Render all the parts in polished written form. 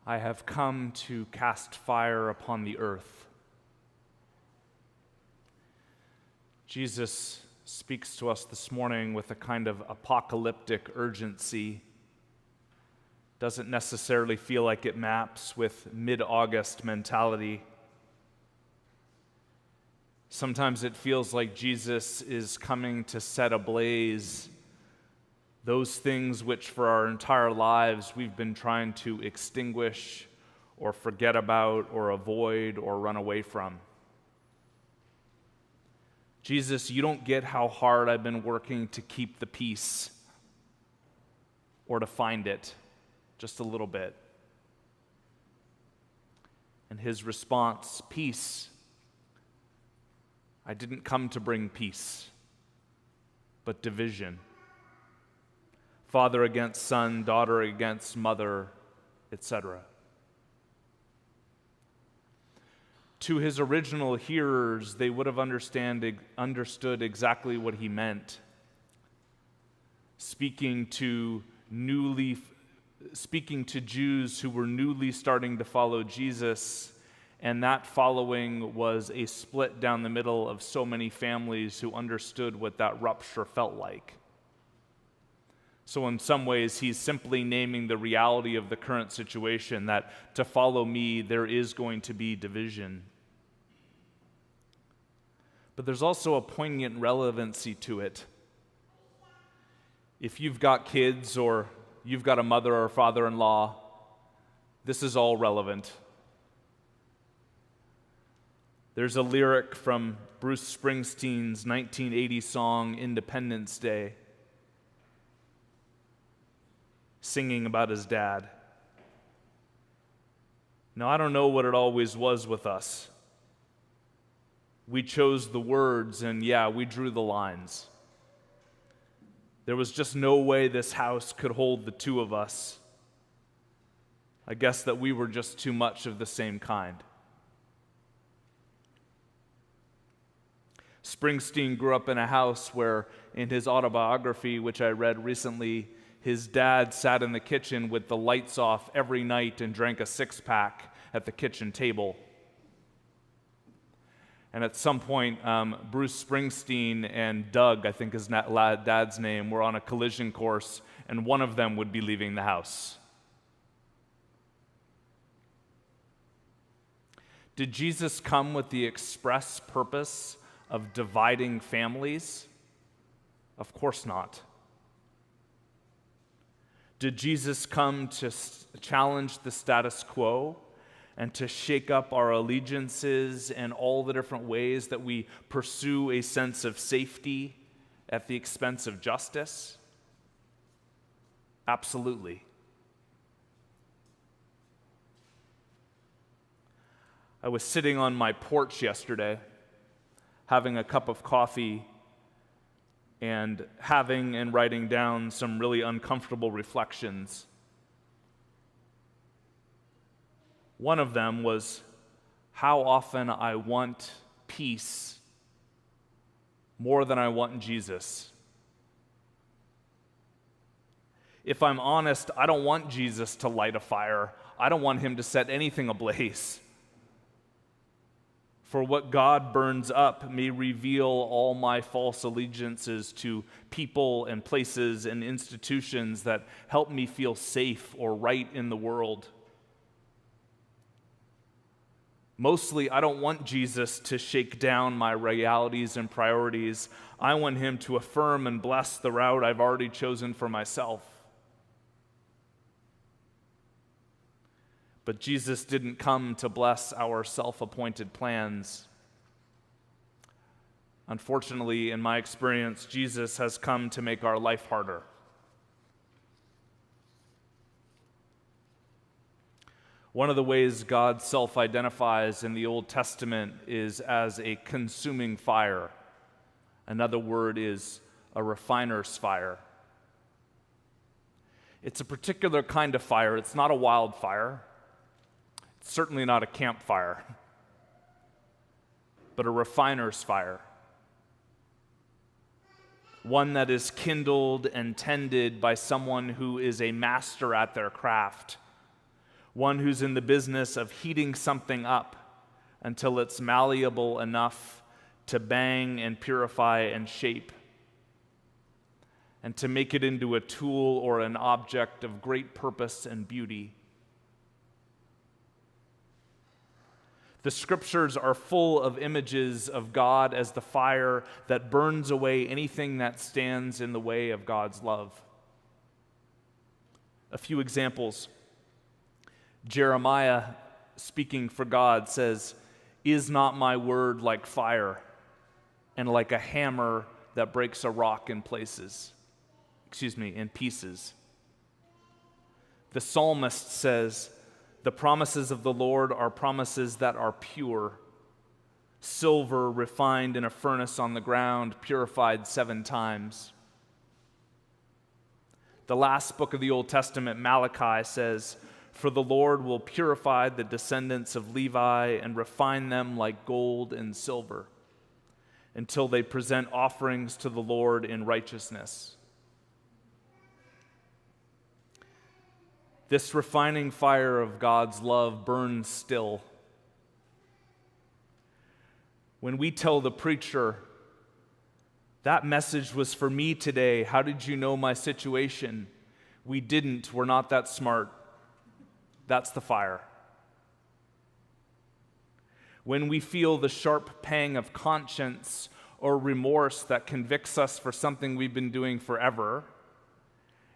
I have come to cast fire upon the earth. Jesus speaks to us this morning with a kind of apocalyptic urgency. Doesn't necessarily feel like it maps with mid-August mentality. Sometimes it feels like Jesus is coming to set ablaze those things which for our entire lives we've been trying to extinguish or forget about or avoid or run away from. Jesus, you don't get how hard I've been working to keep the peace or to find it just a little bit. And his response, peace. I didn't come to bring peace, but division. Father against son, daughter against mother, etc. To his original hearers, they would have understood exactly what he meant. Speaking to Jews who were newly starting to follow Jesus, and that following was a split down the middle of so many families who understood what that rupture felt like. So in some ways, he's simply naming the reality of the current situation, that to follow me, there is going to be division. But there's also a poignant relevancy to it. If you've got kids or you've got a mother or father-in-law, this is all relevant. There's a lyric from Bruce Springsteen's 1980 song, Independence Day, singing about his dad. Now, I don't know what it always was with us. We chose the words, and we drew the lines. There was just no way this house could hold the two of us. I guess that we were just too much of the same kind. Springsteen grew up in a house where, in his autobiography, which I read recently, his dad sat in the kitchen with the lights off every night and drank a six-pack at the kitchen table. And at some point, Bruce Springsteen and Doug, I think his dad's name, were on a collision course, and one of them would be leaving the house. Did Jesus come with the express purpose of dividing families? Of course not. Did Jesus come to challenge the status quo and to shake up our allegiances and all the different ways that we pursue a sense of safety at the expense of justice? Absolutely. I was sitting on my porch yesterday, having a cup of coffee and having and writing down some really uncomfortable reflections. One of them was how often I want peace more than I want Jesus. If I'm honest, I don't want Jesus to light a fire. I don't want him to set anything ablaze. For what God burns up may reveal all my false allegiances to people and places and institutions that help me feel safe or right in the world. Mostly, I don't want Jesus to shake down my realities and priorities. I want him to affirm and bless the route I've already chosen for myself. But Jesus didn't come to bless our self-appointed plans. Unfortunately, in my experience, Jesus has come to make our life harder. One of the ways God self-identifies in the Old Testament is as a consuming fire. Another word is a refiner's fire. It's a particular kind of fire. It's not a wildfire. It's certainly not a campfire, but a refiner's fire. One that is kindled and tended by someone who is a master at their craft. one who's in the business of heating something up until it's malleable enough to bang and purify and shape, and to make it into a tool or an object of great purpose and beauty. The scriptures are full of images of God as the fire that burns away anything that stands in the way of God's love. A few examples. Jeremiah, speaking for God, says, "Is not my word like fire, and like a hammer that breaks a rock in pieces?" The psalmist says, "The promises of the Lord are promises that are pure, silver refined in a furnace on the ground, purified 7 times." The last book of the Old Testament, Malachi, says, "For the Lord will purify the descendants of Levi and refine them like gold and silver, until they present offerings to the Lord in righteousness." This refining fire of God's love burns still. When we tell the preacher, "That message was for me today. How did you know my situation?" "We didn't. We're not that smart." That's the fire. When we feel the sharp pang of conscience or remorse that convicts us for something we've been doing forever,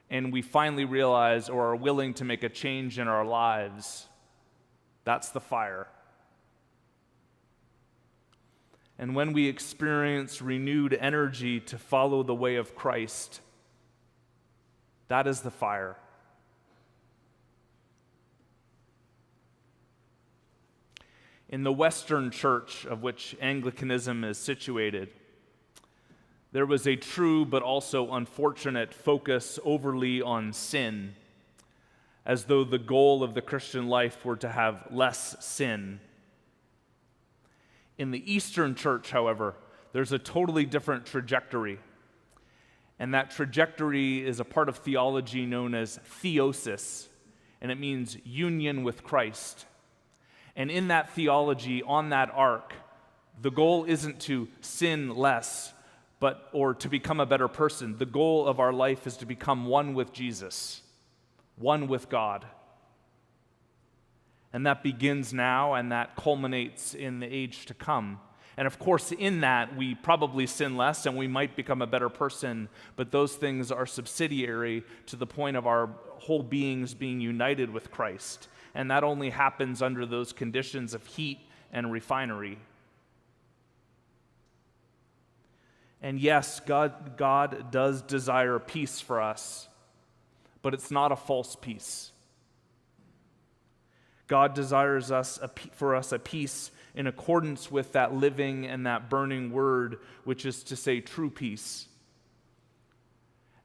and we finally realize or are willing to make a change in our lives, that's the fire. And when we experience renewed energy to follow the way of Christ, that is the fire. In the Western Church, of which Anglicanism is situated, there was a true but also unfortunate focus overly on sin, as though the goal of the Christian life were to have less sin. In the Eastern Church, however, there's a totally different trajectory. And that trajectory is a part of theology known as theosis, and it means union with Christ. And in that theology, on that arc, the goal isn't to sin less, or to become a better person. The goal of our life is to become one with Jesus, one with God. And that begins now, and that culminates in the age to come. And of course, in that, we probably sin less and we might become a better person, but those things are subsidiary to the point of our whole beings being united with Christ. And that only happens under those conditions of heat and refinery. And yes, God does desire peace for us, but it's not a false peace. God desires for us a peace in accordance with that living and that burning word, which is to say true peace.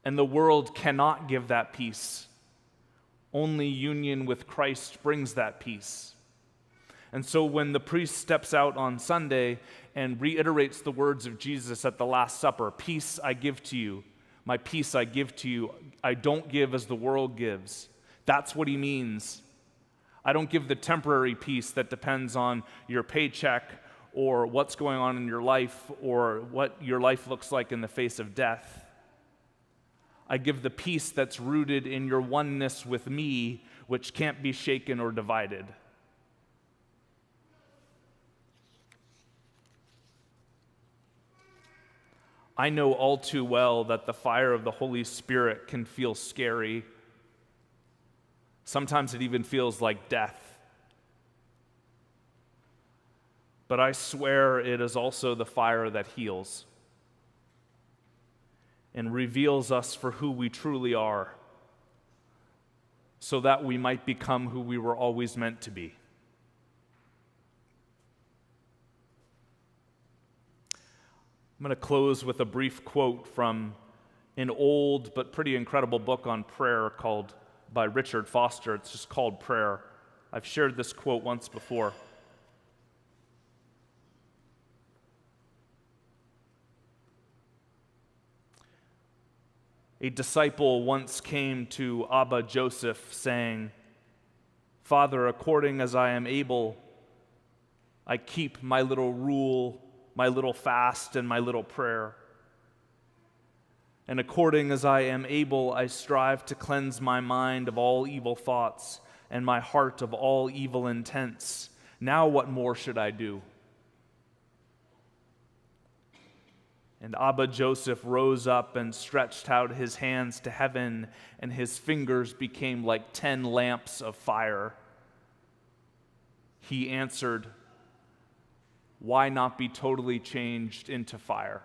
And the world cannot give that peace. Only union with Christ brings that peace. And so when the priest steps out on Sunday and reiterates the words of Jesus at the Last Supper, "Peace I give to you, my peace I give to you, I don't give as the world gives," that's what he means. I don't give the temporary peace that depends on your paycheck or what's going on in your life or what your life looks like in the face of death. I give the peace that's rooted in your oneness with me, which can't be shaken or divided. I know all too well that the fire of the Holy Spirit can feel scary. Sometimes it even feels like death. But I swear it is also the fire that heals and reveals us for who we truly are, so that we might become who we were always meant to be. I'm going to close with a brief quote from an old but pretty incredible book on prayer by Richard Foster. It's just called Prayer. I've shared this quote once before. A disciple once came to Abba Joseph saying, Father, according as I am able, I keep my little rule, my little fast, and my little prayer. And according as I am able, I strive to cleanse my mind of all evil thoughts and my heart of all evil intents. Now what more should I do? And Abba Joseph rose up and stretched out his hands to heaven, and his fingers became like 10 lamps of fire. He answered, "Why not be totally changed into fire?"